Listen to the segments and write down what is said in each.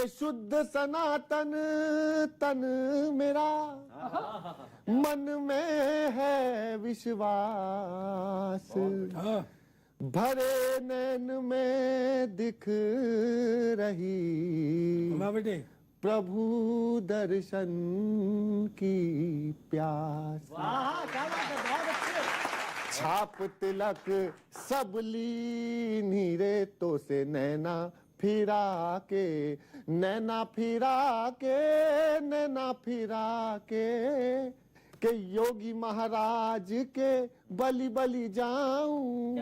के शुद्ध सनातन तन मेरा, मन में है विश्वास, भरे नैन में दिख रही प्रभु दर्शन की प्यास। छाप तिलक सब लीनी रेतों से नैना फिरा के, नैना फिरा के, नैना फिरा के योगी महाराज के बलि बलि जाऊं,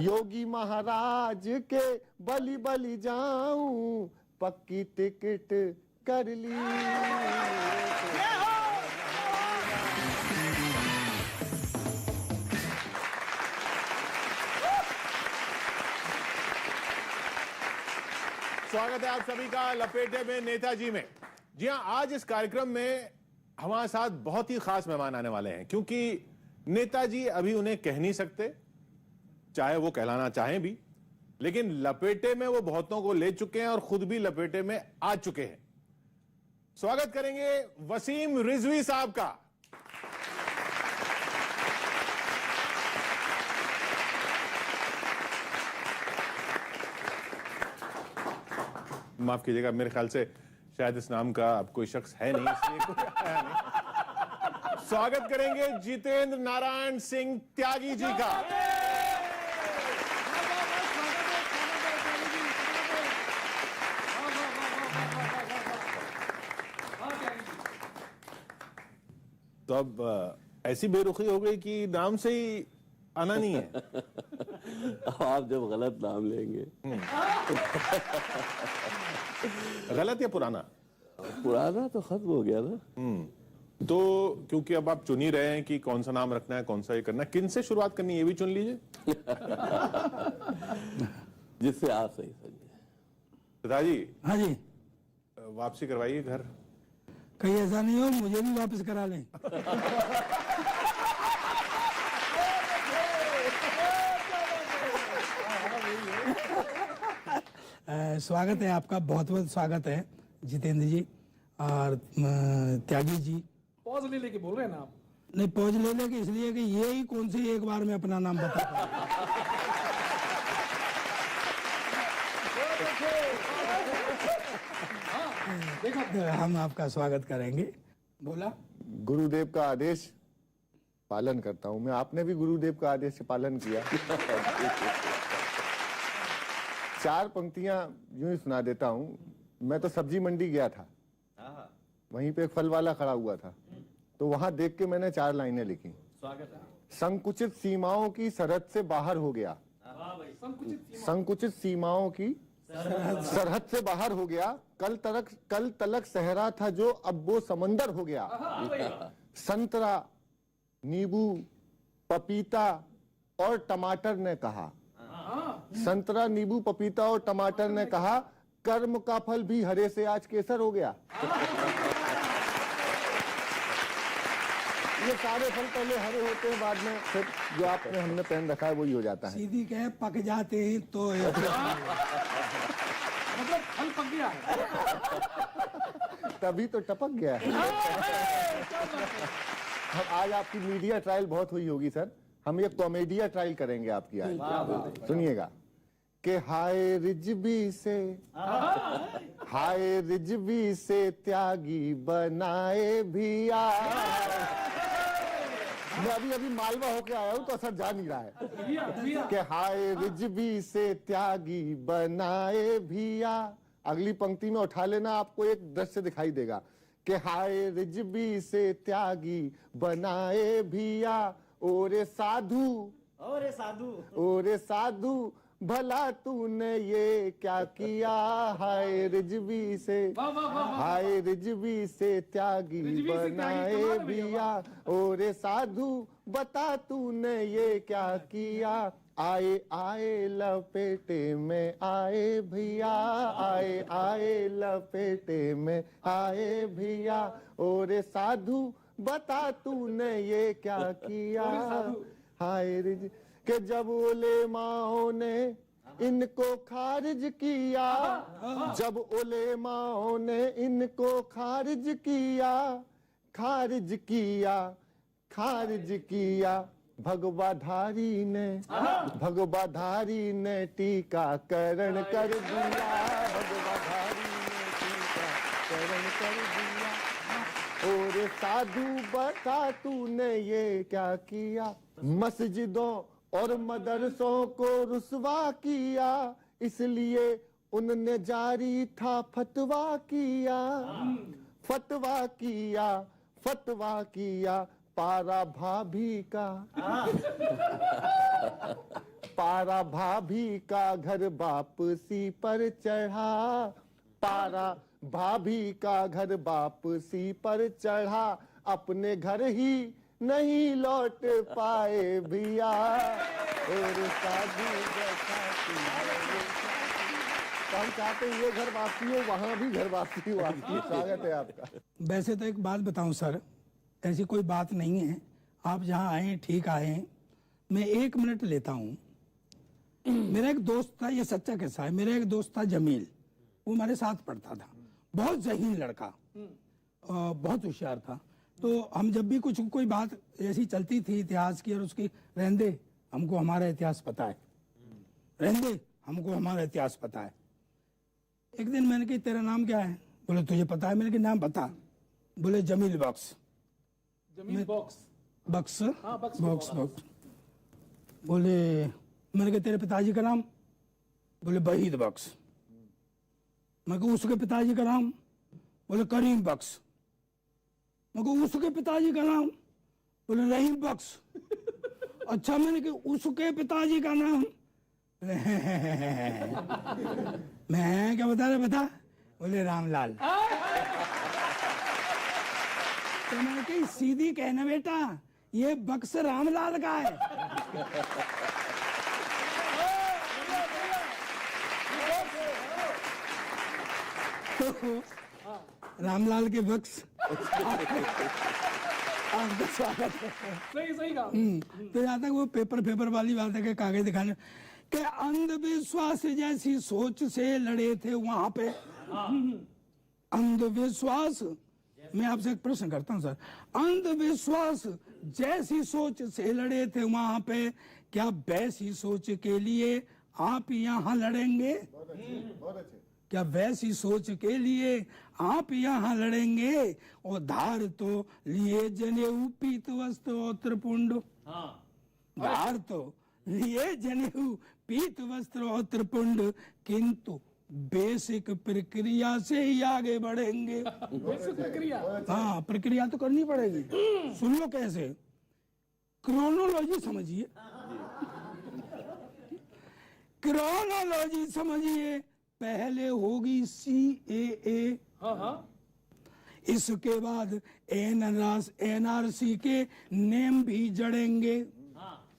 योगी महाराज के बलि बलि जाऊं, पक्की टिकट कर ली। स्वागत है आप सभी का लपेटे में नेताजी में। जी हां, आज इस कार्यक्रम में हमारे साथ बहुत ही खास मेहमान आने वाले हैं, क्योंकि नेताजी अभी उन्हें कह नहीं सकते, चाहे वो कहलाना चाहें भी, लेकिन लपेटे में वो बहुतों को ले चुके हैं और खुद भी लपेटे में आ चुके हैं। स्वागत करेंगे वसीम रिजवी साहब का। माफ कीजिएगा, मेरे ख्याल से शायद इस नाम का अब कोई शख्स है नहीं, इसलिए कोई आया नहीं। स्वागत करेंगे जितेंद्र नारायण सिंह त्यागी जी का। तो अब ऐसी बेरुखी हो गई कि नाम से ही आना नहीं है। आप जब गलत नाम लेंगे। गलत या पुराना? पुराना तो खत्म हो गया ना। तो क्योंकि अब आप चुन ही रहे हैं कि कौन सा नाम रखना है, कौन सा ये करना है, किन से शुरुआत करनी है ये भी चुन लीजिए। जिससे आप सही समझे। पिताजी। हाँ जी। वापसी करवाइए घर। कहीं ऐसा नहीं हो मुझे भी वापस करा लें। स्वागत है आपका, बहुत बहुत स्वागत है जितेंद्र जी और त्यागी जी। पॉज ले लेके बोल रहे हैं ना आप? नहीं, पॉज ले लेके इसलिए कि ये ही कौन सी एक बार में अपना नाम बता पाए। हम आपका स्वागत करेंगे। बोला गुरुदेव का आदेश पालन करता हूं मैं, आपने भी गुरुदेव का आदेश से पालन किया। चार पंक्तियां यूं ही सुना देता हूं। मैं तो सब्जी मंडी गया था, वहीं पे एक फल वाला खड़ा हुआ था, तो वहां देख के मैंने चार लाइनें लिखी। संकुचित सीमाओं की सरहद से बाहर हो गया, संकुचित सीमाओं की सरहद से बाहर हो गया, कल तलक सहरा था जो अब वो समंदर हो गया। संतरा, नींबू, पपीता और टमाटर ने कहा, संतरा, नींबू, पपीता और टमाटर ने कहा, कर्म का फल भी हरे से आज केसर हो गया। ये सारे फल पहले हरे होते हैं, बाद में फिर जो आपने हमने पहन रखा है वही हो जाता है। सीधी कहे पक जाते हैं तो मतलब फल पक गया तभी तो टपक गया है। हम आज आपकी मीडिया ट्रायल बहुत हुई होगी सर, हम ये कॉमेडिया ट्रायल करेंगे आपकी आज। सुनिएगा कि हाय रिजवी से, हाय रिजवी से त्यागी बनाए भी आए। मैं अभी मालवा होके आया हूं तो असर जा नहीं रहा है कि हाय रिजवी से त्यागी बनाए भी आ। अगली पंक्ति में उठा लेना, आपको एक दृश्य दिखाई देगा कि हाय रिजवी से त्यागी बनाए भी आ। ओरे साधु, ओरे साधु, ओरे साधु, भला तूने ये क्या किया। हाय रिजवी से, हाय रिजवी से त्यागी बनाए बिया। ओरे साधु बता तूने ये क्या किया। आए आए लपेटे में आए भैया, आए आए लपेटे में आए भैया। ओरे साधु बता तूने ये क्या किया। हाय रिज के जब ओले माओ ने इनको खारिज किया, जब उलेमाओं ने इनको खारिज किया, खारिज किया, खारिज किया, भगवाधारी ने टीकाकरण कर दिया, भगवाधारी ने टीकाकरण कर दिया। और साधु बता तूने ये क्या किया, मस्जिदों और मदरसों को रुसवा किया, इसलिए उनने जारी था फतवा किया, फतवा किया, फतवा किया, पारा भाभी का, पारा भाभी का घर वापसी पर चढ़ा, पारा भाभी का घर वापसी पर चढ़ा, अपने घर ही नहीं लौट पाए भैया, और शादी तो हम चाहते हैं ये घर वापसी हो, वहां भी घर वापसी हो। आपकी स्वागत है आपका। वैसे तो एक बात बताऊं सर, ऐसी कोई बात नहीं है, आप जहाँ आए ठीक आए हैं। मैं 1 मिनट लेता हूँ। मेरा एक दोस्त था, ये सच्चा किस्सा है, मेरा एक दोस्त था जमील, वो हमारे साथ पढ़ता था, बहुत ज़हीन लड़का, बहुत होशियार था। तो हम जब भी कुछ कोई बात ऐसी चलती थी इतिहास की, और उसकी रहने दे हमको हमारा इतिहास पता है, रहने दे हमको हमारा इतिहास पता है। एक दिन मैंने कहा तेरा नाम क्या है? बोले तुझे पता है? मैंने कहा नाम बता। बोले जमील बख्श। जमील बॉक्स। बख्श? हाँ, बख्श। बख्श। बोले, मैंने कहा तेरे पिताजी का नाम? बोले वहीद बख्श। मैं कहूँ उसके पिताजी का नाम? बोले करीम बख्श। मैं कहूँ उसके पिताजी का नाम? बोले रहीम बख्श। अच्छा, मैंने कहा उसके पिताजी का नाम? मैं क्या बता रहे, बता? बोले रामलाल। तो मैंने कही सीधी कहना बेटा, ये बख्श रामलाल का है। रामलाल के बख्श आपका स्वागत है। सही कहा। तो यहाँ तक वो पेपर वाली बात है कि कागज दिखाने के अंधविश्वास जैसी सोच से लड़े थे वहां पे। अंधविश्वास, मैं आपसे एक प्रश्न करता हूँ सर, अंधविश्वास जैसी सोच से लड़े थे वहां पे, क्या वैसी सोच के लिए आप यहाँ लड़ेंगे? बहुत अच्छे। क्या वैसी सोच के लिए आप यहाँ लड़ेंगे? और धार तो लिए जनेऊ पीत वस्त्र और त्रिपुंड। धार तो लिए जनेऊ पीत वस्त्र और त्रिपुंड, किंतु बेसिक प्रक्रिया से ही आगे बढ़ेंगे। बेसिक प्रक्रिया। हाँ, प्रक्रिया तो करनी पड़ेगी। सुन लो कैसे, क्रोनोलॉजी समझिए, क्रोनोलॉजी समझिए। पहले होगी CAA, इसके बाद NRC के नेम भी जड़ेंगे,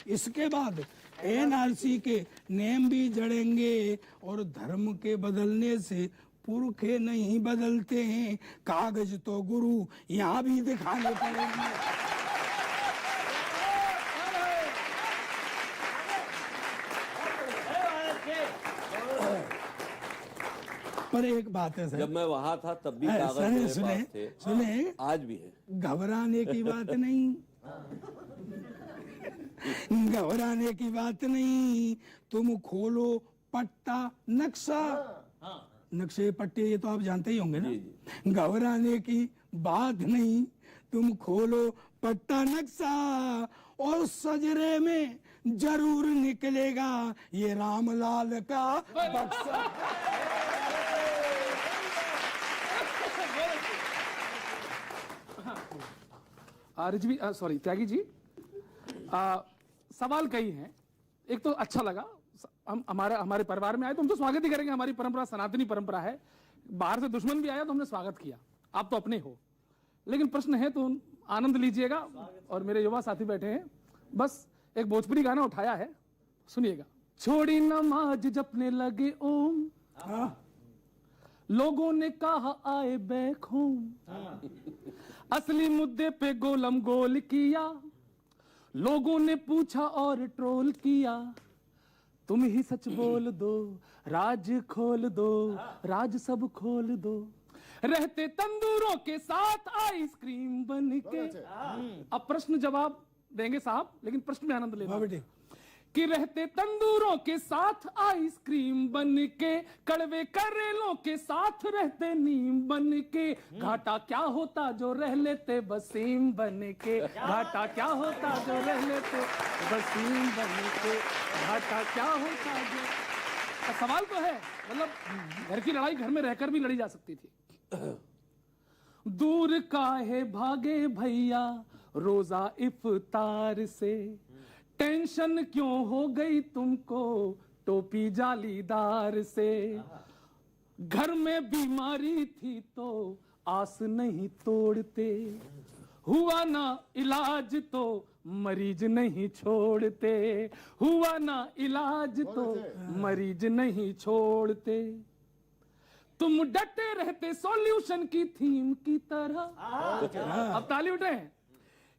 इसके बाद NRC के नेम भी जड़ेंगे। और धर्म के बदलने से पुरखे नहीं बदलते हैं, कागज तो गुरु यहाँ भी दिखाने पड़ेंगे। पर एक बात है सर, जब मैं वहां था तब भी कागज सुने मेरे सुने पास थे, सुने, आज भी है। घबराने की बात नहीं, घबराने की बात नहीं। तुम खोलो पट्टा नक्शा, नक्शे पट्टे ये तो आप जानते ही होंगे ना। घबराने की बात नहीं, तुम खोलो पट्टा नक्शा, और सजरे में जरूर निकलेगा ये रामलाल का बक्सा। रिजवी सॉरी त्यागी जी, सवाल कई हैं। एक तो अच्छा लगा, हम हमारे परिवार में आए तो हम तो स्वागत ही करेंगे, हमारी परंपरा सनातनी परंपरा है। बाहर से दुश्मन भी आया तो हमने स्वागत किया, आप तो अपने हो। लेकिन प्रश्न है तो आनंद लीजिएगा। और मेरे युवा साथी बैठे हैं, बस एक भोजपुरी गाना उठाया है, सुनिएगा। छोड़ी नमाज जपने लगे ओम, लोगों ने कहा आए बैखूम, असली मुद्दे पे गोलम गोल किया, लोगों ने पूछा और ट्रोल किया, तुम ही सच बोल दो, राज खोल दो, राज सब खोल दो, रहते तंदूरों के साथ आइसक्रीम बन के। अब प्रश्न जवाब देंगे साहब, लेकिन प्रश्न में आनंद लेना बेटे। कि रहते तंदूरों के साथ आइसक्रीम बन के, कड़वे करेलों के साथ रहते नीम बन के, घाटा क्या होता जो रह लेते वसीम बन के, घाटा क्या होता जो रह लेते वसीम बन के, घाटा क्या होता जो। सवाल तो है, मतलब घर की लड़ाई घर में रहकर भी लड़ी जा सकती थी। दूर काहे भागे भैया रोजा इफ्तार से, टेंशन क्यों हो गई तुमको टोपी जालीदार से, घर में बीमारी थी तो आस नहीं तोड़ते, हुआ ना इलाज तो मरीज नहीं छोड़ते, हुआ ना इलाज तो मरीज नहीं छोड़ते, तुम डटे रहते सॉल्यूशन की थीम की तरह। अब ताली उठे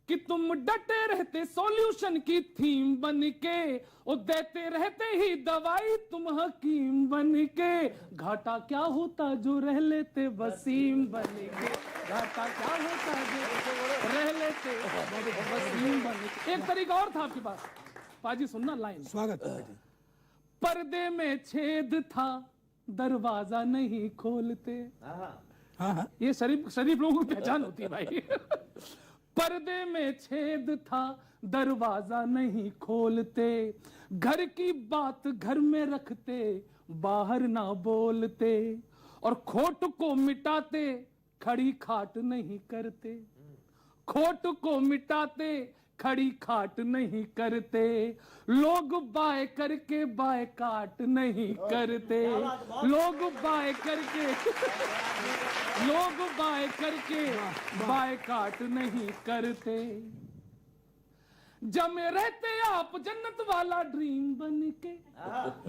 कि तुम डटे रहते सॉल्यूशन की थीम बन के, और देते रहते ही दवाई तुम हकीम बन के, घाटा क्या होता जो रह लेते वसीम बन के, घाटा क्या होता जो रह लेते वसीम बन के। एक तरीका और था आपके पास, पाजी सुनना लाइन। स्वागत है बेटे। पर्दे में छेद था दरवाजा नहीं खोलते। हाँ। ये शरीफ लोगों की पहचान होती है भाई। पर्दे में छेद था दरवाजा नहीं खोलते, घर की बात घर में रखते बाहर ना बोलते, और खोट को मिटाते खड़ी खाट नहीं करते, खोट को मिटाते खड़ी खाट नहीं करते, लोग बाय करके बाय काट नहीं करते, लोग बाय करके लोग बाय करके बाय काट नहीं करते, जमे रहते आप जन्नत वाला ड्रीम बन के।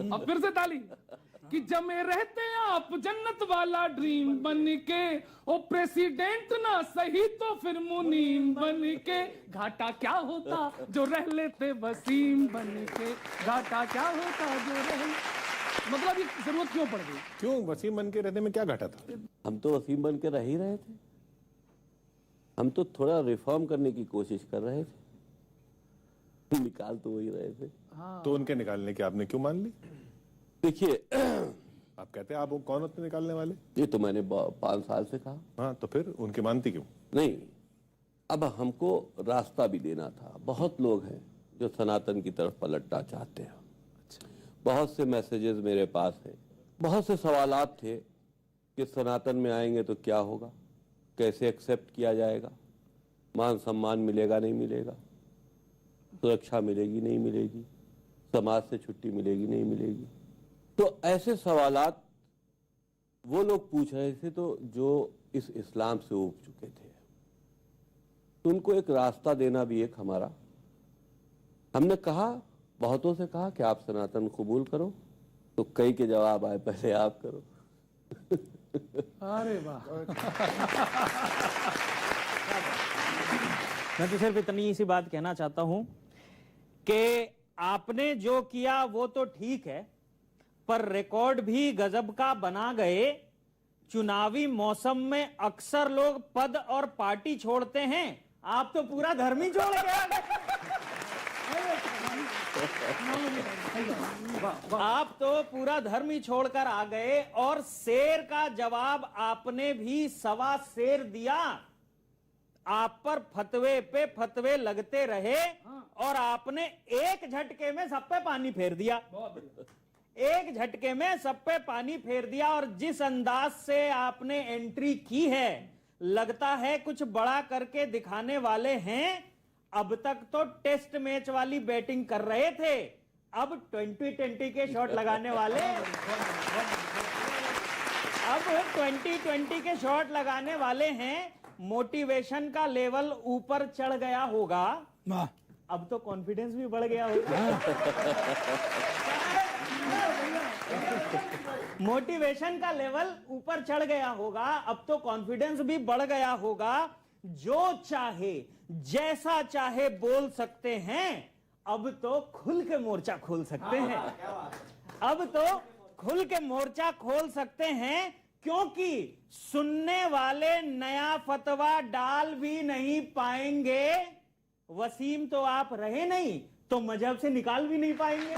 अब फिर से ताली कि जमे रहते आप जन्नत वाला ड्रीम बन के, ओ प्रेसिडेंट ना सही तो फिर मुनीम बन के, घाटा क्या होता जो रह लेते वसीम बन के, घाटा क्या होता जो रह। मतलब ये जरूरत क्यों पड़ गई? क्यों वसीम बन के रहने में क्या घाटा था? हम तो वसीम बन के रह ही रहे थे, हम तो थोड़ा रिफॉर्म करने की कोशिश कर रहे थे, निकाल तो वही रहे थे। तो उनके निकालने की आपने क्यों मान ली? देखिए, आप कहते हैं आप वो कौन होते निकालने वाले? ये तो मैंने 5 साल से कहा। हाँ, तो फिर उनकी मानती क्यों? नहीं, अब हमको रास्ता भी देना था। बहुत लोग हैं जो सनातन की तरफ पलटना चाहते हैं। बहुत से मैसेजेस मेरे पास हैं, बहुत से सवालात थे कि सनातन में आएंगे तो क्या होगा, कैसे एक्सेप्ट किया जाएगा, मान सम्मान मिलेगा नहीं मिलेगा, सुरक्षा मिलेगी नहीं मिलेगी, समाज से छुट्टी मिलेगी नहीं मिलेगी। तो ऐसे सवालात वो लोग पूछ रहे थे तो जो इस इस्लाम से उब चुके थे, तो उनको एक रास्ता देना भी एक हमारा। हमने कहा, बहुतों से कहा कि आप सनातन कबूल करो, तो कई के जवाब आए पहले आप करो। अरे वाह। मैं तो सिर्फ इतनी सी बात कहना चाहता हूं कि आपने जो किया वो तो ठीक है, पर रिकॉर्ड भी गजब का बना गए। चुनावी मौसम में अक्सर लोग पद और पार्टी छोड़ते हैं, आप तो पूरा धर्म ही छोड़ गए। आप तो पूरा धर्म ही छोड़कर आ गए, और शेर का जवाब आपने भी सवा शेर दिया। आप पर फतवे पे फतवे लगते रहे, और आपने एक झटके में सब पे पानी फेर दिया। एक झटके में सब पे पानी फेर दिया। और जिस अंदाज से आपने एंट्री की है, लगता है कुछ बड़ा करके दिखाने वाले हैं। अब तक तो टेस्ट मैच वाली बैटिंग कर रहे थे, अब 2020 के शॉट लगाने वाले, अब 2020 के शॉट लगाने वाले हैं। मोटिवेशन का लेवल ऊपर चढ़ गया होगा, वाह। अब तो कॉन्फिडेंस भी बढ़ गया होगा। मोटिवेशन का लेवल ऊपर चढ़ गया होगा, अब तो कॉन्फिडेंस भी बढ़ गया होगा। जो चाहे जैसा चाहे बोल सकते हैं, अब तो खुल के मोर्चा खोल सकते हैं, अब तो खुल के मोर्चा खोल सकते हैं, क्योंकि सुनने वाले नया फतवा डाल भी नहीं पाएंगे। वसीम तो आप रहे नहीं तो मजहब से निकाल भी नहीं पाएंगे।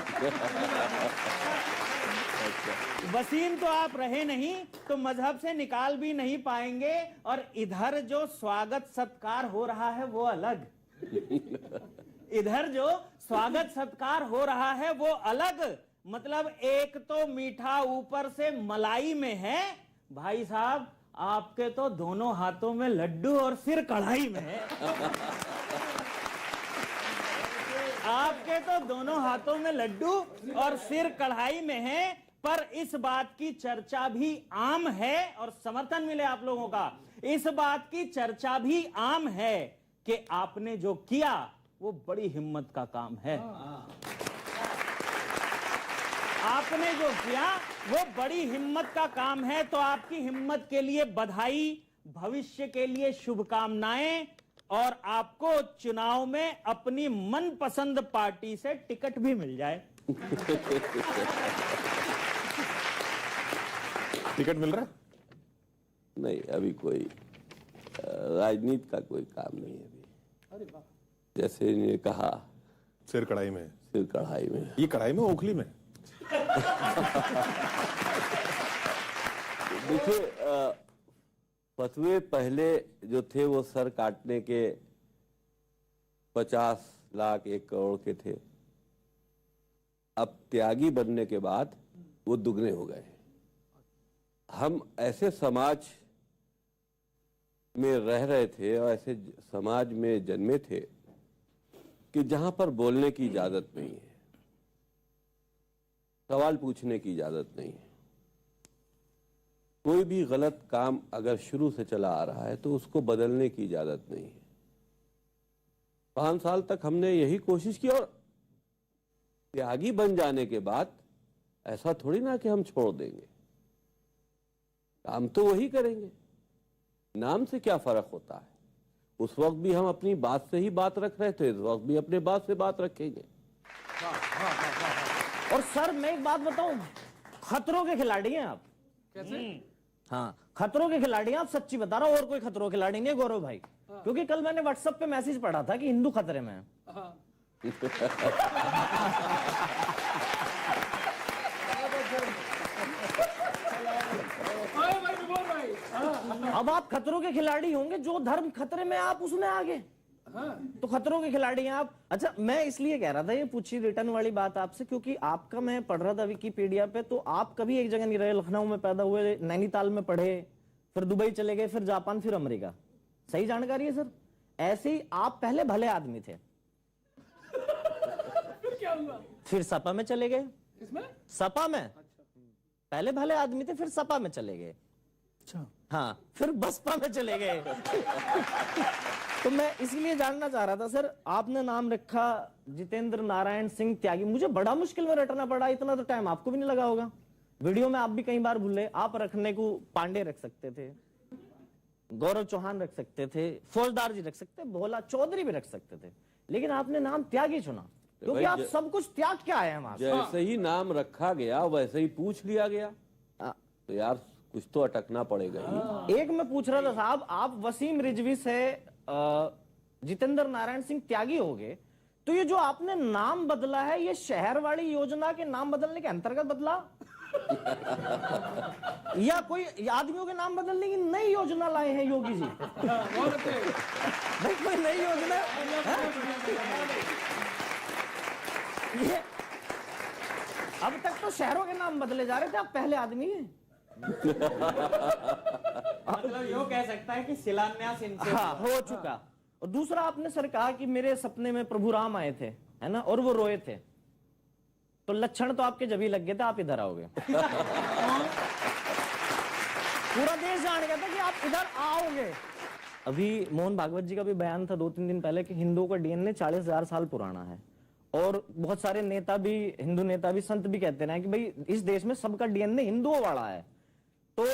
वसीम तो आप रहे नहीं तो मजहब से निकाल भी नहीं पाएंगे। और इधर जो स्वागत सत्कार हो रहा है वो अलग, इधर जो स्वागत सत्कार हो रहा है वो अलग। मतलब एक तो मीठा ऊपर से मलाई में है। भाई साहब आपके तो दोनों हाथों में लड्डू और सिर कढ़ाई में है। आपके तो दोनों हाथों में लड्डू और सिर कढ़ाई में है। पर इस बात की चर्चा भी आम है, और समर्थन मिले आप लोगों का, इस बात की चर्चा भी आम है कि आपने जो किया वो बड़ी हिम्मत का काम है। आपने जो किया वो बड़ी हिम्मत का काम है। तो आपकी हिम्मत के लिए बधाई, भविष्य के लिए शुभकामनाएं, और आपको चुनाव में अपनी मनपसंद पार्टी से टिकट भी मिल जाए। टिकट मिल रहा है? नहीं, अभी कोई राजनीति का कोई काम नहीं है अभी। जैसे इन्हें कहा सिर कढ़ाई में, सिर कढ़ाई में। ये कढ़ाई में ओखली में? देखिए, फतवे पहले जो थे वो सर काटने के 50 लाख 1 करोड़ के थे। अब त्यागी बनने के बाद वो दुगने हो गए। हम ऐसे समाज में रह रहे थे और ऐसे समाज में जन्मे थे कि जहां पर बोलने की इजाजत नहीं है, सवाल पूछने की इजाजत नहीं है। कोई भी गलत काम अगर शुरू से चला आ रहा है तो उसको बदलने की इजाजत नहीं है। 5 साल तक हमने यही कोशिश की, और त्यागी बन जाने के बाद ऐसा थोड़ी ना कि हम छोड़ देंगे, काम तो वही करेंगे। नाम से क्या फर्क होता है? उस वक्त भी हम अपनी बात से ही बात रख रहे थे, इस वक्त भी अपने बात से बात रखेंगे। और सर मैं एक बात बताऊं, खतरों के खिलाड़ी हैं आप। कैसे? हाँ, खतरों के खिलाड़ी हैं आप, सच्ची बता रहा हूं। और कोई खतरों के खिलाड़ी नहीं है गौरव भाई, क्योंकि कल मैंने व्हाट्सएप पे मैसेज पढ़ा था कि हिंदू खतरे में है। अब आप खतरों के खिलाड़ी होंगे, जो धर्म खतरे में आप उसमें आगे, तो खतरों के खिलाड़ी हैं आप। अच्छा, मैं इसलिए कह रहा था ये पूछी रिटर्न वाली बात आपसे, क्योंकि आपका मैं पढ़ रहा था विकिपीडिया पे, तो आप कभी एक जगह नहीं रहे। लखनऊ में पैदा हुए, नैनीताल में पढ़े, फिर दुबई चले गए, फिर जापान, फिर अमेरिका। सही जानकारी है सर? ऐसे ही आप पहले भले आदमी थे, फिर क्या हुआ? फिर सपा में चले गए। इसमें सपा में पहले भले आदमी थे, फिर सपा में चले गए। अच्छा, हाँ, फिर बसपा में चले गए। तो मैं इसलिए जानना चाह रहा था सर, आपने नाम रखा जितेंद्र नारायण सिंह त्यागी। मुझे बड़ा मुश्किल में रटना पड़ा, इतना तो टाइम आपको भी नहीं लगा होगा। वीडियो में आप भी कई बार भूले। आप रखने को पांडे रख सकते थे, गौरव चौहान रख सकते थे, फौजदार जी रख सकते, भोला चौधरी भी रख सकते थे, लेकिन आपने नाम त्यागी चुना, क्योंकि आप सब कुछ त्याग के आए हैं वहां से। जैसे ही नाम रखा गया वैसे ही पूछ लिया गया, तो यार कुछ तो अटकना पड़ेगा ही। एक मैं पूछ रहा था साहब, आप वसीम रिजवी से जितेंद्र नारायण सिंह त्यागी हो गए, तो ये जो आपने नाम बदला है, ये शहर वाली योजना के नाम बदलने के अंतर्गत बदला या कोई आदमियों के नाम बदलने की नई योजना लाए हैं योगी जी? भाई कोई नई योजना ये, अब तक तो शहरों के नाम बदले जा रहे थे, आप पहले आदमी हैं। मतलब यो कह सकता है कि शिलान्यास इनसे हो चुका। और दूसरा, आपने सर कहा कि मेरे सपने में प्रभु राम आए थे, है ना, और वो रोए थे, तो लक्षण तो आपके जब ही लग गए थे आप इधर आओगे। पूरा देश जान गया था कि आप इधर आओगे। अभी मोहन भागवत जी का भी बयान था 2-3 दिन पहले कि हिंदुओं का डीएनए 40,000 साल पुराना है, और बहुत सारे नेता भी, हिंदू नेता भी, संत भी कहते हैं कि भाई इस देश में सबका डीएनए हिंदुओं वाला है। तो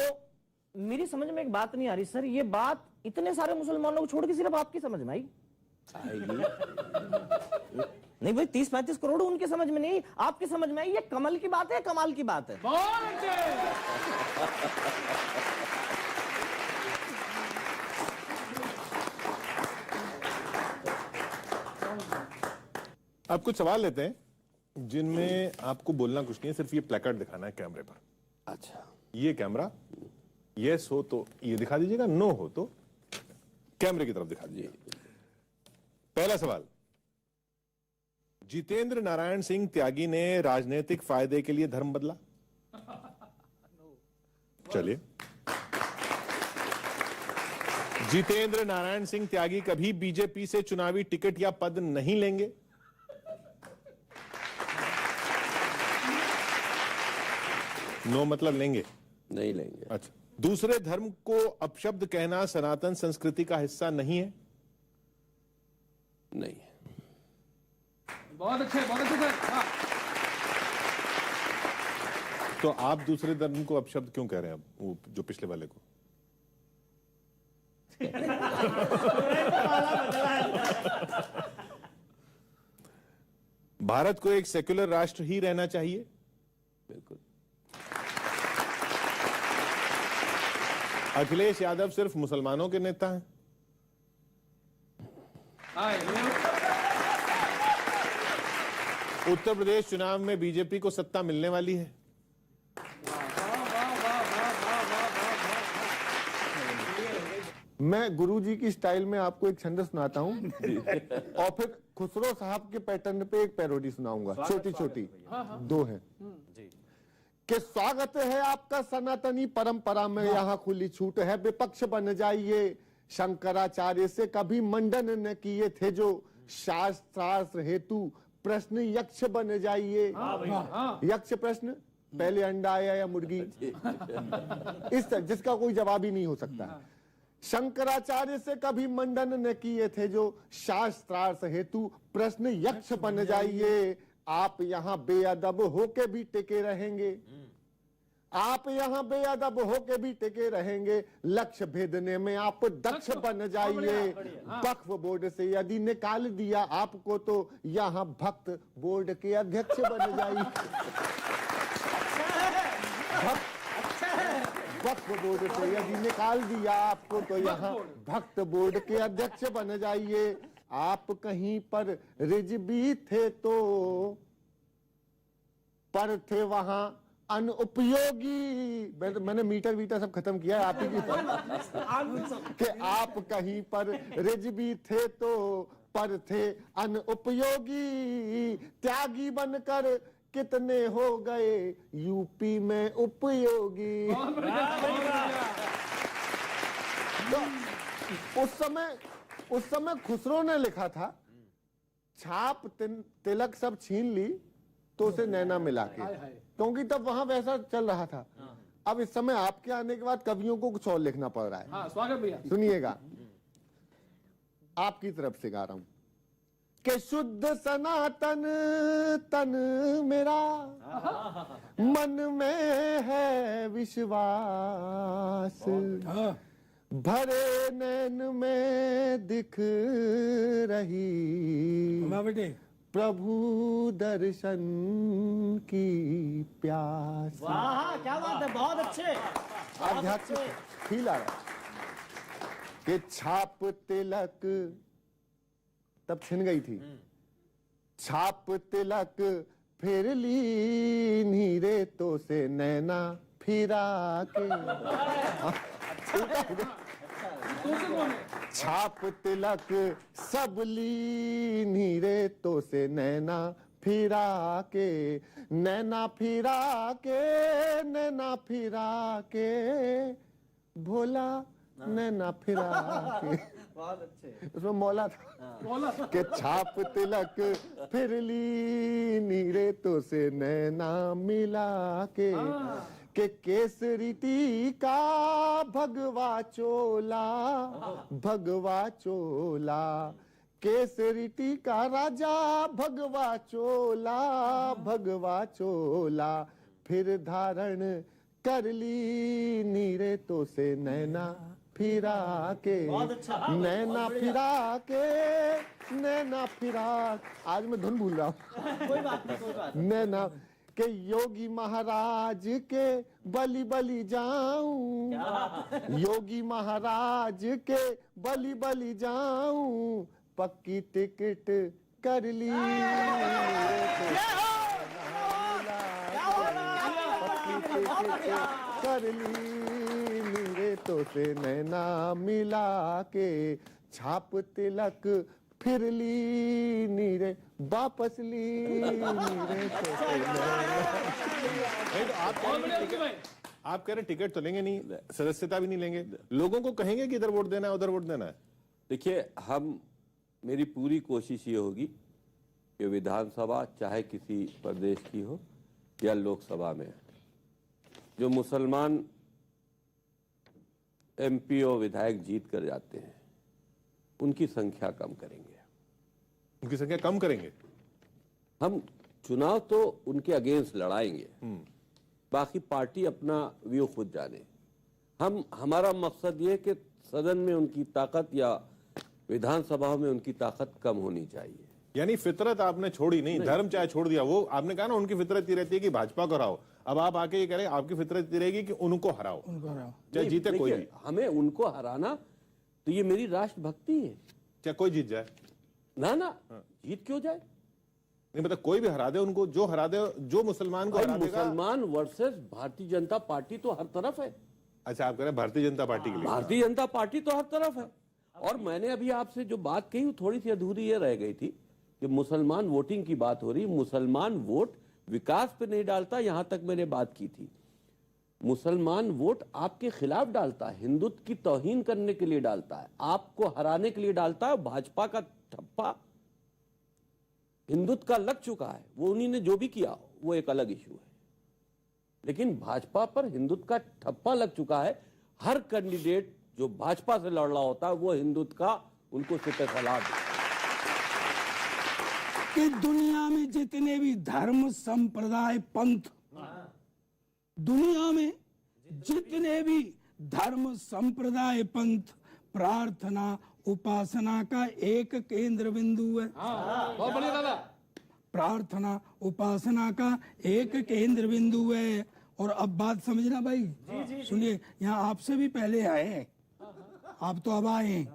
मेरी समझ में एक बात नहीं आ रही सर, ये बात इतने सारे मुसलमानों को छोड़ के सिर्फ आपकी समझ में आई? नहीं भाई, 30-35 करोड़ उनकी समझ में नहीं, आपकी समझ में आई। ये कमल की बात है, कमाल की बात है। बहुत अच्छे। अब कुछ सवाल लेते हैं जिनमें आपको बोलना कुछ नहीं है, सिर्फ ये प्लेकार्ड दिखाना है कैमरे पर। अच्छा, ये कैमरा यस हो तो ये दिखा दीजिएगा, नो हो तो कैमरे की तरफ दिखा दीजिए। पहला सवाल, जितेंद्र नारायण सिंह त्यागी ने राजनीतिक फायदे के लिए धर्म बदला? चलिए, जितेंद्र नारायण सिंह त्यागी कभी बीजेपी से चुनावी टिकट या पद नहीं लेंगे? नो मतलब लेंगे? नहीं लेंगे। अच्छा, दूसरे धर्म को अपशब्द कहना सनातन संस्कृति का हिस्सा नहीं है? नहीं है। बहुत अच्छे सर। हाँ। तो आप दूसरे धर्म को अपशब्द क्यों कह रहे हैं अब, वो जो पिछले वाले को? भारत को एक सेक्युलर राष्ट्र ही रहना चाहिए? बिल्कुल। अखिलेश यादव सिर्फ मुसलमानों के नेता हैं? उत्तर प्रदेश चुनाव में बीजेपी को सत्ता मिलने वाली है? मैं गुरुजी की स्टाइल में आपको एक छंद सुनाता हूँ और फिर खुसरो साहब के पैटर्न पे एक पैरोडी सुनाऊंगा, छोटी छोटी, दो हैं। कि स्वागत है आपका सनातनी परंपरा में, यहाँ खुली छूट है, विपक्ष बन जाइए। शंकराचार्य से कभी मंडन न किए थे जो, शास्त्रार्थ हेतु प्रश्न यक्ष बन जाइए। यक्ष प्रश्न, पहले अंडा आया या मुर्गी, इस जिसका कोई जवाब ही नहीं हो सकता। शंकराचार्य से कभी मंडन न किए थे जो, शास्त्रार्थ हेतु प्रश्न यक्ष बन जाइए। आप यहाँ बेअदब होके भी टिके रहेंगे, आप यहाँ बेअदब होके भी टिके रहेंगे। लक्ष्य भेदने में आप दक्ष बन जाइए। वक्फ बोर्ड से यदि निकाल दिया आपको तो यहाँ भक्त बोर्ड के अध्यक्ष बन जाइए। वक्फ बोर्ड से यदि निकाल दिया आपको तो यहाँ भक्त बोर्ड के अध्यक्ष बन जाइए। आप कहीं पर रिजवी थे तो पर थे वहां अनुपयोगी। मैंने मीटर वीटर सब खत्म किया है आप ही की कि आप कहीं पर रिजवी थे तो पर थे अनुपयोगी। त्यागी बनकर कितने हो गए यूपी में उपयोगी। तो उस समय खुसरो ने लिखा था, छाप तिलक सब छीन ली तो उसे नैना मिला के, क्योंकि तब वहां वैसा चल रहा था। अब इस समय आपके आने के बाद कवियों को कुछ और लिखना पड़ रहा है। हाँ, स्वागत भैया। सुनिएगा, आपकी तरफ से गा रहा हूं कि शुद्ध सनातन तन मेरा, मन में है विश्वास। भरे नैन में दिख रही प्रभु दर्शन की प्यास। वाह, क्या बात है, बहुत अच्छे। आध्यात्मिक फील आ रहा कि छाप तिलक तब छिन गई थी। छाप तिलक फिर ली नीरे तो से नैना फिरा के। छाप तिलक सब ली नीरे तो से नैना फिरा के। नैना फिरा के, नैना फिरा के, भोला नैना फिरा के। बहुत अच्छे। उसमें मौला था कि छाप तिलक फिर ली नीरे तो से नैना मिला के केसरी टीका भगवा चोला, भगवा चोला। केसरी टीका राजा भगवा चोला, भगवा चोला। फिर धारण कर ली नीरे तो से नैना फिरा के, नैना फिरा के, नैना फिरा। आज मैं धुन भूल रहा हूँ। कोई बात नहीं, कोई बात नैना के योगी महाराज के बलि बलि जाऊं, योगी महाराज के बलि बलि जाऊं, पक्की टिकट कर ली, पक्की टिकट कर ली, मेरे तो से नैना मिला के, छाप तिलक फिर ली नीरे, वापस ली नीरे तो से नैना। नहीं तो आप कह रहे टिकट तो लेंगे नहीं, सदस्यता भी नहीं लेंगे, लोगों को कहेंगे कि इधर वोट देना है उधर वोट देना है। देखिए, मेरी पूरी कोशिश ये होगी कि विधानसभा चाहे किसी प्रदेश की हो या लोकसभा में, जो मुसलमान एमपी और विधायक जीत कर जाते हैं उनकी संख्या कम करेंगे। उनकी संख्या कम करेंगे। हम चुनाव तो उनके अगेंस्ट लड़ाएंगे, बाकी पार्टी अपना व्यू खुद जाने। हमारा मकसद ये कि सदन में उनकी ताकत या विधानसभा में उनकी ताकत कम होनी चाहिए। यानी फितरत आपने छोड़ी नहीं, धर्म चाहे छोड़ दिया, वो आपने कहा ना उनकी फितरत ये रहती है कि भाजपा को हराओ, अब आप आके ये कह रहे हैं आपकी फितरत ये रहेगी कि उनको हराओ, चाहे जीते कोई भी। हमें उनको हराना तो ये मेरी राष्ट्रभक्ति है। चाहे कोई जीत जाए ना जीत क्यों जाए, नहीं मतलब कोई भी हरा दे उनको, जो हरा दे, जो मुसलमान को हरा देगा। मुसलमान वर्सेस भारतीय जनता पार्टी तो हर तरफ है। अच्छा, आप कह रहे हैं भारतीय जनता पार्टी के लिए? भारतीय जनता पार्टी तो हर तरफ है। और मैंने अभी आपसे जो बात कही वो थोड़ी सी अधूरी ये रह गई थी कि मुसलमान वोटिंग की बात हो रही। मुसलमान वोट विकास पे नहीं डालता, यहां तक मैंने बात की थी। मुसलमान वोट आपके खिलाफ डालता है, हिंदुत्व की तौहीन करने के लिए डालता है, आपको हराने के लिए डालता है। भाजपा का ठप्पा हिंदुत्व का लग चुका है, वो उन्हीं ने जो भी किया वो एक अलग इशू है, लेकिन भाजपा पर हिंदुत्व का ठप्पा लग चुका है। हर कैंडिडेट जो भाजपा से लड़ रहा होता है वो हिंदुत्व का उनको सिपह सलाह दे। कि दुनिया में जितने भी धर्म संप्रदाय पंथ, दुनिया में जितने भी धर्म संप्रदाय पंथ, प्रार्थना उपासना का एक केंद्र बिंदु है। बहुत बढ़िया दादा। प्रार्थना उपासना का एक केंद्र बिंदु है। और अब बात समझना भाई, सुनिए, यहाँ आपसे भी पहले आए हैं, आप तो अब आए हैं।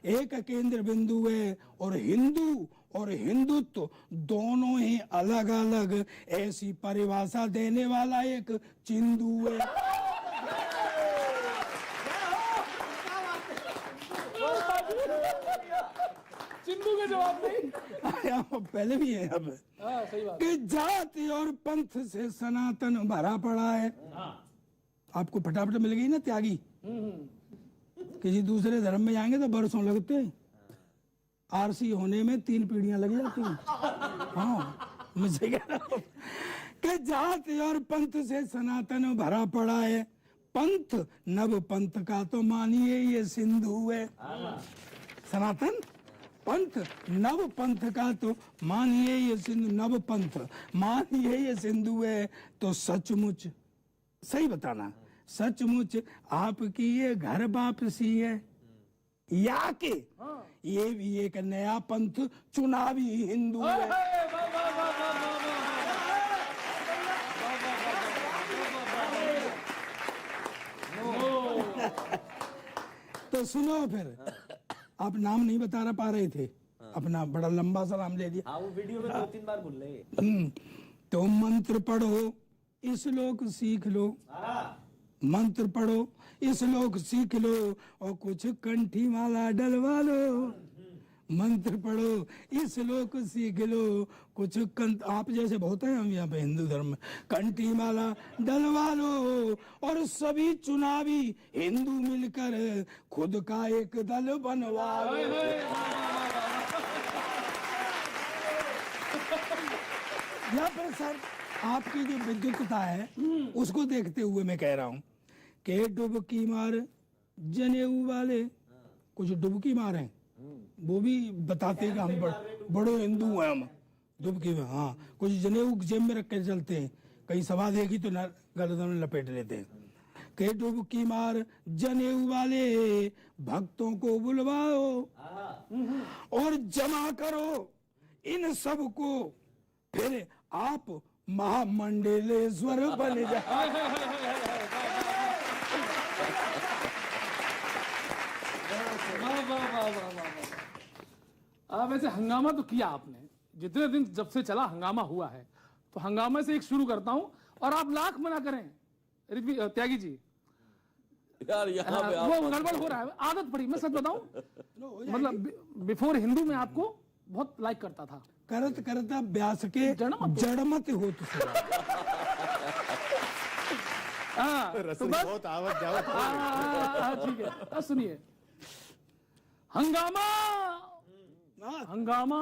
एक केंद्र बिंदु है और हिंदू और हिंदुत्व दोनों ही अलग अलग ऐसी परिभाषा देने वाला एक चिंदू है। चिंदू के जवाब नहीं, पहले भी है अब। सही बात। कि जाति और पंथ से सनातन भरा पड़ा है। आपको फटाफट मिल गई ना त्यागी। किसी दूसरे धर्म में जाएंगे तो बरसों लगते हैं, आरसी होने में 3 पीढ़ियां लग जाती हैं। हाँ, मैं सही कह रहा हूं कि जाति और पंथ से सनातन भरा पड़ा है। पंथ नव पंथ का तो मानिए ये सिंधु है। सनातन पंथ नव पंथ का तो मानिए ये सिंधु, नव पंथ मानिए ये सिंधु है। तो सचमुच सही बताना, सचमुच आपकी ये घर वापसी है या कि ये भी एक नया पंथ चुनावी हिंदू है। तो सुनो, फिर आप नाम नहीं बता पा रहे थे अपना, बड़ा लंबा सा नाम ले दिया। हाँ, वो वीडियो में 2-3 बार भूल रहे। तो मंत्र पढ़ो इस लोक सीख लो, मंत्र पढ़ो इस लोक सीख लो और कुछ कंठी माला डलवा लो। मंत्र पढ़ो इस लोक सीख लो, कुछ आप जैसे बहुत हैं हम यहाँ पे हिंदू धर्म में, कंठी माला डलवा लो और सभी चुनावी हिंदू मिलकर खुद का एक दल बनवा लो। यहाँ पर सर आपकी जो विद्युतता है उसको देखते हुए मैं कह रहा हूँ कि डुबकी मार जनेऊ वाले, कुछ डुबकी मारे वो भी बताते हैं कि हम बड़े हिंदू हैं, हम डुबकी में। हाँ, कुछ जनेऊ जेब में रख के चलते हैं, कहीं सभा देगी तो गर्दन में लपेट लेते हैं। के डुबकी मार जनेऊ वाले भक्तों को बुलवाओ और जमा करो इन सब को, फिर आप महामंडलेश्वर बन जाए। वैसे हंगामा तो किया आपने, जितने दिन जब से चला हंगामा हुआ है, तो हंगामा से एक शुरू करता हूं और आप लाख मना करें त्यागी जी, यार यहाँ पे वो गड़बड़ हो रहा है, आदत पड़ी। मैं सच बताऊं, मतलब बिफोर हिंदू में आपको बहुत लाइक करता था। करत करता व्यास के जड़मत हो तो रसूल बहुत आवत जावत ठीक है, अब सुनिए, हंगामा हंगामा।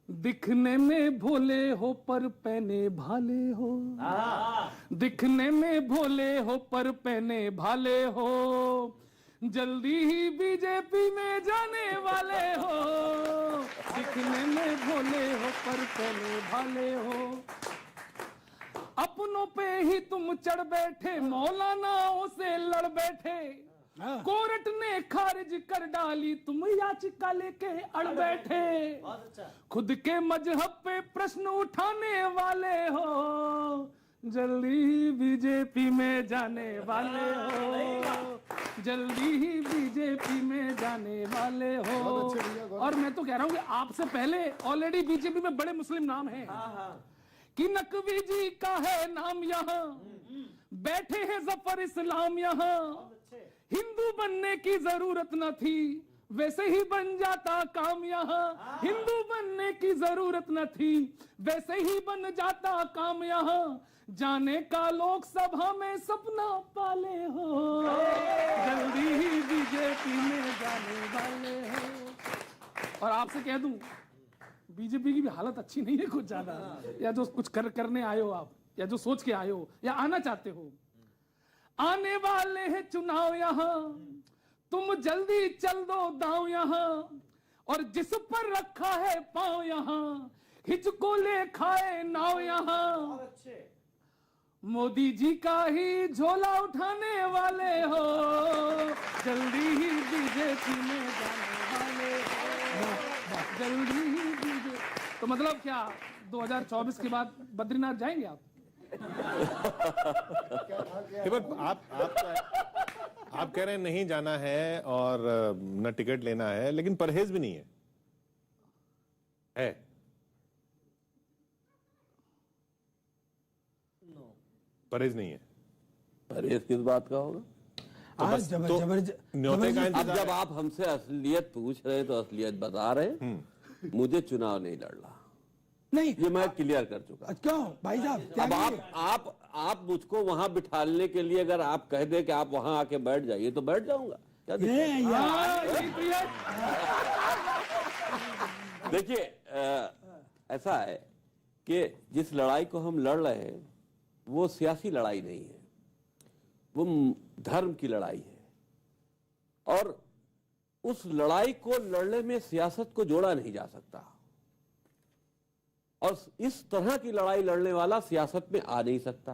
दिखने में भोले हो पर पहने भाले हो, दिखने में भोले हो पर पहने भाले हो, जल्दी ही बीजेपी में जाने वाले हो, दिखने में भोले हो पर पहने भाले हो, अपनों पे ही तुम चढ़ बैठे, मौलानाओं से लड़ बैठे, कोर्ट ने खारिज कर डाली, तुम याचिका लेके अड़ बैठे, खुद के मजहब पे प्रश्न उठाने वाले हो, जल्दी ही बीजेपी में जाने वाले हो, जल्दी ही बीजेपी में जाने वाले हो। और मैं तो कह रहा हूँ कि आपसे पहले ऑलरेडी बीजेपी में बड़े मुस्लिम नाम हैं, कि नकवी जी का है नाम यहाँ, बैठे हैं जफर इस्लाम यहाँ, हिंदू बनने की जरूरत न थी, वैसे ही बन जाता काम यहाँ, हिंदू बनने की जरूरत न थी, वैसे ही बन जाता काम यहाँ, जाने का लोकसभा में सपना पाले हो, जल्दी ही बीजेपी में जाने वाले हो। और आपसे कह दूं, बीजेपी की भी हालत अच्छी नहीं है कुछ ज्यादा, या जो कुछ करने आए हो आप, या जो सोच के आए हो, या आना चाहते हो। आने वाले हैं चुनाव यहाँ, तुम जल्दी चल दो दांव यहाँ, और जिस पर रखा है पांव यहाँ, हिचको ले खाए नाव यहाँ, मोदी जी का ही झोला उठाने वाले हो, जल्दी ही बीजेपी में जाने वाले हो, जल्दी ही बीजेपी। तो मतलब क्या 2024 के बाद बद्रीनाथ जाएंगे आप? आप कह रहे हैं नहीं जाना है और न टिकट लेना है, लेकिन परहेज भी नहीं है? परहेज नहीं है। परहेज किस बात का होगा? अब जब आप हमसे असलियत पूछ रहे हैं तो असलियत बता रहे हैं। मुझे चुनाव नहीं लड़ना, नहीं, ये मैं क्लियर कर चुका। क्यों भाई साहब? अब आप मुझको वहां बिठाने के लिए अगर आप कह दे कि आप वहां आके बैठ जाइए तो बैठ जाऊंगा। क्या देखिए, ऐसा है कि जिस लड़ाई को हम लड़ रहे हैं वो सियासी लड़ाई नहीं है, वो धर्म की लड़ाई है, और उस लड़ाई को लड़ने में सियासत को जोड़ा नहीं जा सकता, और इस तरह की लड़ाई लड़ने वाला सियासत में आ नहीं सकता।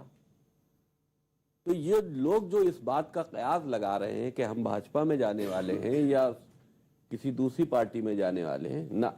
तो ये लोग जो इस बात का कयास लगा रहे हैं कि हम भाजपा में जाने वाले हैं या किसी दूसरी पार्टी में जाने वाले हैं, ना,